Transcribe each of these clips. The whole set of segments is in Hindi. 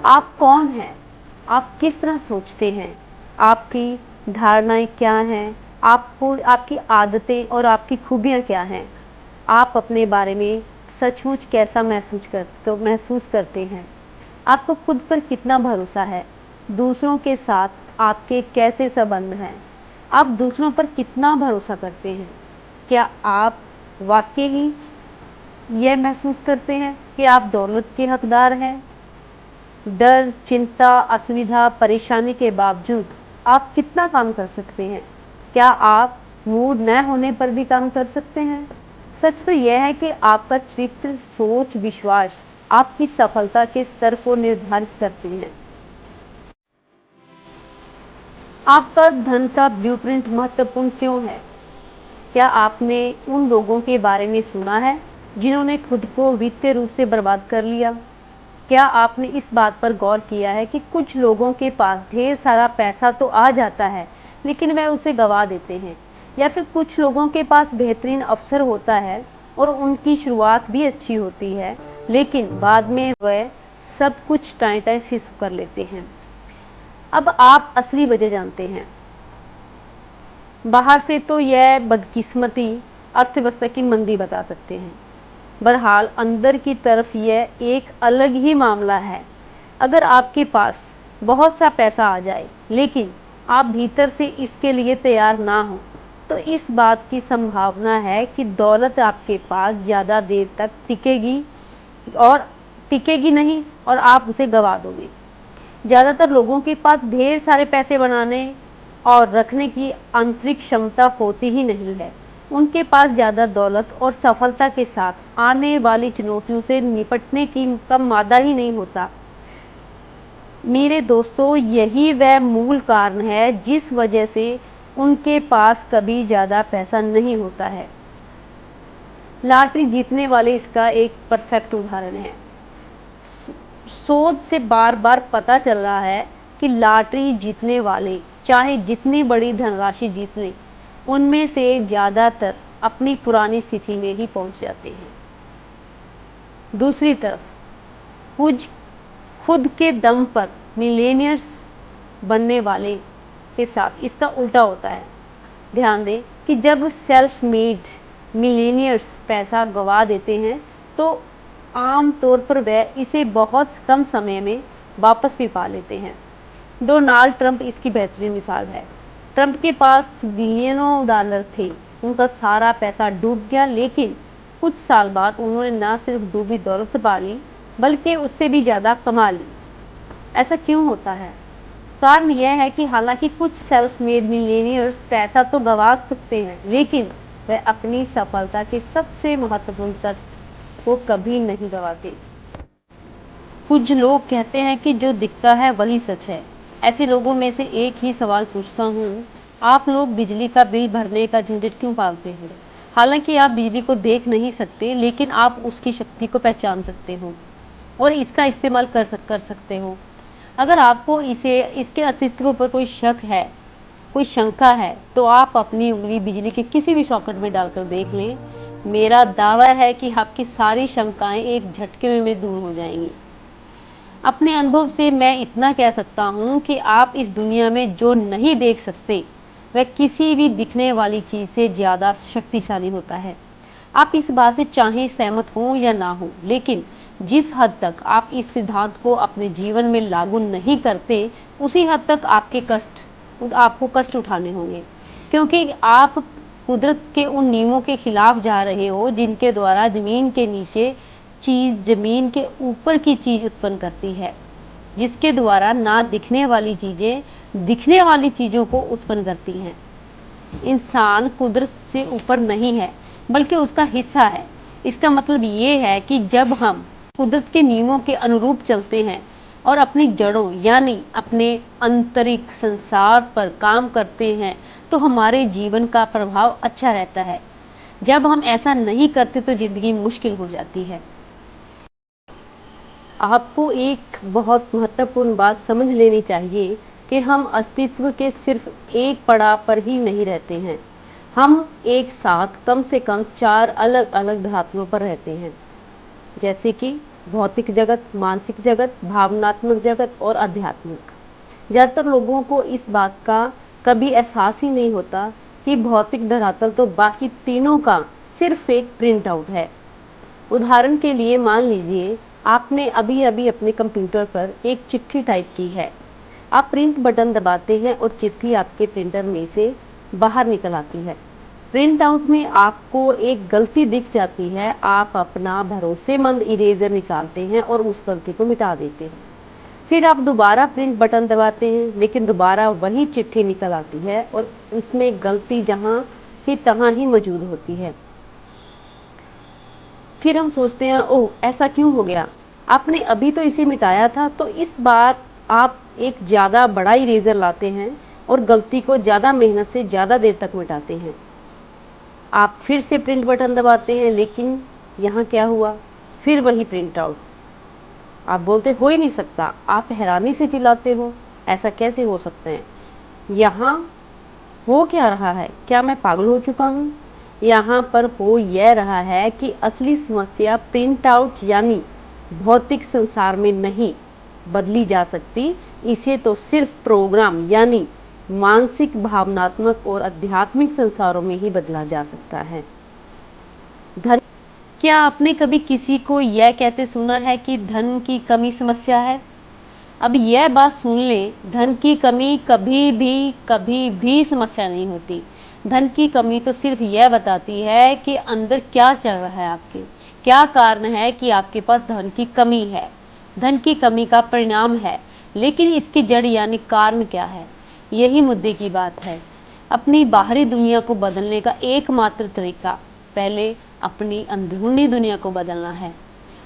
आप कौन हैं? आप किस तरह सोचते हैं? आपकी धारणाएँ क्या हैं? आपको आपकी आदतें और आपकी खूबियाँ क्या हैं? आप अपने बारे में सचमुच कैसा महसूस करते हैं? आपको खुद पर कितना भरोसा है? दूसरों के साथ आपके कैसे संबंध हैं? आप दूसरों पर कितना भरोसा करते हैं? क्या आप वाक़ई ही यह महसूस करते हैं कि आप दौलत के हकदार हैं? डर, चिंता, असुविधा, परेशानी के बावजूद आप कितना काम कर सकते हैं? क्या आप मूड न होने पर भी काम कर सकते हैं? सच तो यह है कि आपका चरित्र, सोच, विश्वास आपकी सफलता के स्तर को निर्धारित करते हैं। आपका धन का ब्लूप्रिंट महत्वपूर्ण क्यों है? क्या आपने उन लोगों के बारे में सुना है जिन्होंने खुद को वित्तीय रूप से बर्बाद कर लिया? क्या आपने इस बात पर गौर किया है कि कुछ लोगों के पास ढेर सारा पैसा तो आ जाता है लेकिन वह उसे गंवा देते हैं, या फिर कुछ लोगों के पास बेहतरीन अवसर होता है और उनकी शुरुआत भी अच्छी होती है लेकिन बाद में वह सब कुछ टाएं फिस कर लेते हैं। अब आप असली वजह जानते हैं। बाहर से तो यह बदकिस्मती अर्थव्यवस्था की मंदी बता सकते हैं, बहरहाल अंदर की तरफ यह एक अलग ही मामला है। अगर आपके पास बहुत सा पैसा आ जाए लेकिन आप भीतर से इसके लिए तैयार ना हो तो इस बात की संभावना है कि दौलत आपके पास ज़्यादा देर तक टिकेगी नहीं और आप उसे गंवा दोगे। ज़्यादातर लोगों के पास ढेर सारे पैसे बनाने और रखने की आंतरिक क्षमता होती ही नहीं है। उनके पास ज़्यादा दौलत और सफलता के साथ आने वाली चुनौतियों से निपटने का मादा ही नहीं होता। मेरे दोस्तों, यही वह मूल कारण है जिस वजह से उनके पास कभी ज़्यादा पैसा नहीं होता है। लॉटरी जीतने वाले इसका एक परफेक्ट उदाहरण है। शोध से बार बार पता चल रहा है कि लॉटरी जीतने वाले चाहे जितनी बड़ी धनराशि जीत लें, उनमें से ज़्यादातर अपनी पुरानी स्थिति में ही पहुंच जाते हैं। दूसरी तरफ खुद के दम पर मिलेनियर्स बनने वाले के साथ इसका उल्टा होता है। ध्यान दें कि जब सेल्फ मेड मिलेनियर्स पैसा गंवा देते हैं तो आम तौर पर वह इसे बहुत कम समय में वापस भी पा लेते हैं। डोनाल्ड ट्रंप इसकी बेहतरीन मिसाल है। ट्रंप के पास बिलियनों डॉलर थे, उनका सारा पैसा डूब गया, लेकिन कुछ साल बाद उन्होंने न सिर्फ डूबी दौलत पा ली बल्कि उससे भी ज़्यादा कमा ली। ऐसा क्यों होता है? कारण यह है कि हालांकि कुछ सेल्फ मेड मिलेनियर्स पैसा तो गंवा सकते हैं लेकिन वह अपनी सफलता के सबसे महत्वपूर्ण तत्व को कभी नहीं गंवाते। कुछ लोग कहते हैं कि जो दिखता है वही सच है। ऐसे लोगों में से एक ही सवाल पूछता हूँ, आप लोग बिजली का बिल भरने का झंझट क्यों पालते हैं? हालांकि आप बिजली को देख नहीं सकते लेकिन आप उसकी शक्ति को पहचान सकते हो और इसका इस्तेमाल कर सकते हो। अगर आपको इसके अस्तित्व पर कोई शक है, कोई शंका है, तो आप अपनी उंगली बिजली के किसी भी सॉकेट में डालकर देख लें। मेरा दावा है कि आपकी सारी शंकाएं एक झटके में दूर हो जाएंगी। अपने अनुभव से मैं इतना कह सकता हूँ कि आप इस दुनिया में जो नहीं देख सकते वह किसी भी दिखने वाली चीज़ से ज़्यादा शक्तिशाली होता है। आप इस बात से चाहे सहमत हो या ना हो, लेकिन जिस हद तक आप इस सिद्धांत को अपने जीवन में लागू नहीं करते उसी हद तक आपको कष्ट उठाने होंगे, क्योंकि आप कुदरत के उन नियमों के खिलाफ जा रहे हो जिनके द्वारा जमीन के नीचे चीज़ जमीन के ऊपर की चीज़ उत्पन्न करती है, जिसके द्वारा ना दिखने वाली चीज़ें दिखने वाली चीज़ों को उत्पन्न करती हैं। इंसान कुदरत से ऊपर नहीं है बल्कि उसका हिस्सा है। इसका मतलब ये है कि जब हम कुदरत के नियमों के अनुरूप चलते हैं और अपनी जड़ों यानी अपने आंतरिक संसार पर काम करते हैं तो हमारे जीवन का प्रभाव अच्छा रहता है। जब हम ऐसा नहीं करते तो जिंदगी मुश्किल हो जाती है। आपको एक बहुत महत्वपूर्ण बात समझ लेनी चाहिए कि हम अस्तित्व के सिर्फ एक पड़ाव पर ही नहीं रहते हैं, हम एक साथ कम से कम 4 अलग अलग धरातलों पर रहते हैं। जैसे कि भौतिक जगत, मानसिक जगत, भावनात्मक जगत और आध्यात्मिक। ज़्यादातर लोगों को इस बात का कभी एहसास ही नहीं होता कि भौतिक धरातल तो बाकी तीनों का सिर्फ एक प्रिंट आउट है। उदाहरण के लिए मान लीजिए आपने अभी अभी अपने कंप्यूटर पर एक चिट्ठी टाइप की है। आप प्रिंट बटन दबाते हैं और चिट्ठी आपके प्रिंटर में से बाहर निकल आती है। प्रिंट आउट में आपको एक गलती दिख जाती है। आप अपना भरोसेमंद इरेजर निकालते हैं और उस गलती को मिटा देते हैं। फिर आप दोबारा प्रिंट बटन दबाते हैं, लेकिन दोबारा वही चिट्ठी निकल आती है और उसमें गलती जहाँ की तहाँ ही मौजूद होती है। फिर हम सोचते हैं, ओह ऐसा क्यों हो गया, आपने अभी तो इसे मिटाया था। तो इस बार आप एक ज़्यादा बड़ा इरेजर लाते हैं और गलती को ज़्यादा मेहनत से ज़्यादा देर तक मिटाते हैं। आप फिर से प्रिंट बटन दबाते हैं, लेकिन यहाँ क्या हुआ, फिर वही प्रिंट आउट। आप बोलते हो ही नहीं सकता, आप हैरानी से चिल्लाते हो, ऐसा कैसे हो सकता है, यहाँ हो क्या रहा है, क्या मैं पागल हो चुका हूँ। यहाँ पर हो यह रहा है कि असली समस्या प्रिंट आउट यानी भौतिक संसार में नहीं बदली जा सकती। इसे तो सिर्फ प्रोग्राम यानी मानसिक, भावनात्मक और आध्यात्मिक संसारों में ही बदला जा सकता है। धन, क्या आपने कभी किसी को यह कहते सुना है कि धन की कमी समस्या है? अब यह बात सुन ले, धन की कमी कभी भी समस्या नहीं होती। धन की कमी तो सिर्फ यह बताती है कि अंदर क्या चल रहा है, आपके क्या कारण है कि आपके पास धन की कमी है। धन की कमी का परिणाम है, लेकिन इसकी जड़ यानी कारण क्या है, यही मुद्दे की बात है। अपनी बाहरी दुनिया को बदलने का एकमात्र तरीका पहले अपनी अंदरूनी दुनिया को बदलना है।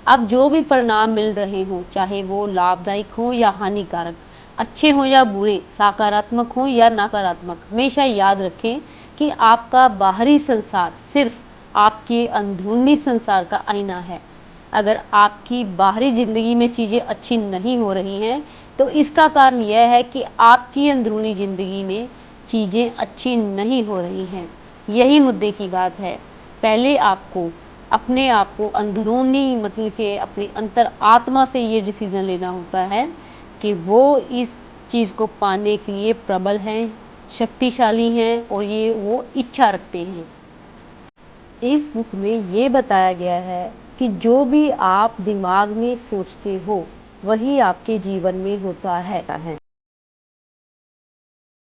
अब जो भी परिणाम मिल रहे हों, चाहे वो लाभदायक हो या हानिकारक, अच्छे हो या बुरे, सकारात्मक हो या नकारात्मक, हमेशा याद रखें कि आपका बाहरी संसार सिर्फ आपके अंदरूनी संसार का आईना है। अगर आपकी बाहरी जिंदगी में चीज़ें अच्छी नहीं हो रही हैं, तो इसका कारण यह है कि आपकी अंदरूनी जिंदगी में चीज़ें अच्छी नहीं हो रही हैं। यही मुद्दे की बात है। पहले आपको अपने आप को अंदरूनी, मतलब कि अपनी अंतर आत्मा से ये डिसीजन लेना होता है कि वो इस चीज़ को पाने के लिए प्रबल हैं, शक्तिशाली हैं और ये वो इच्छा रखते हैं। इस बुक में ये बताया गया है कि जो भी आप दिमाग में सोचते हो वही आपके जीवन में होता है।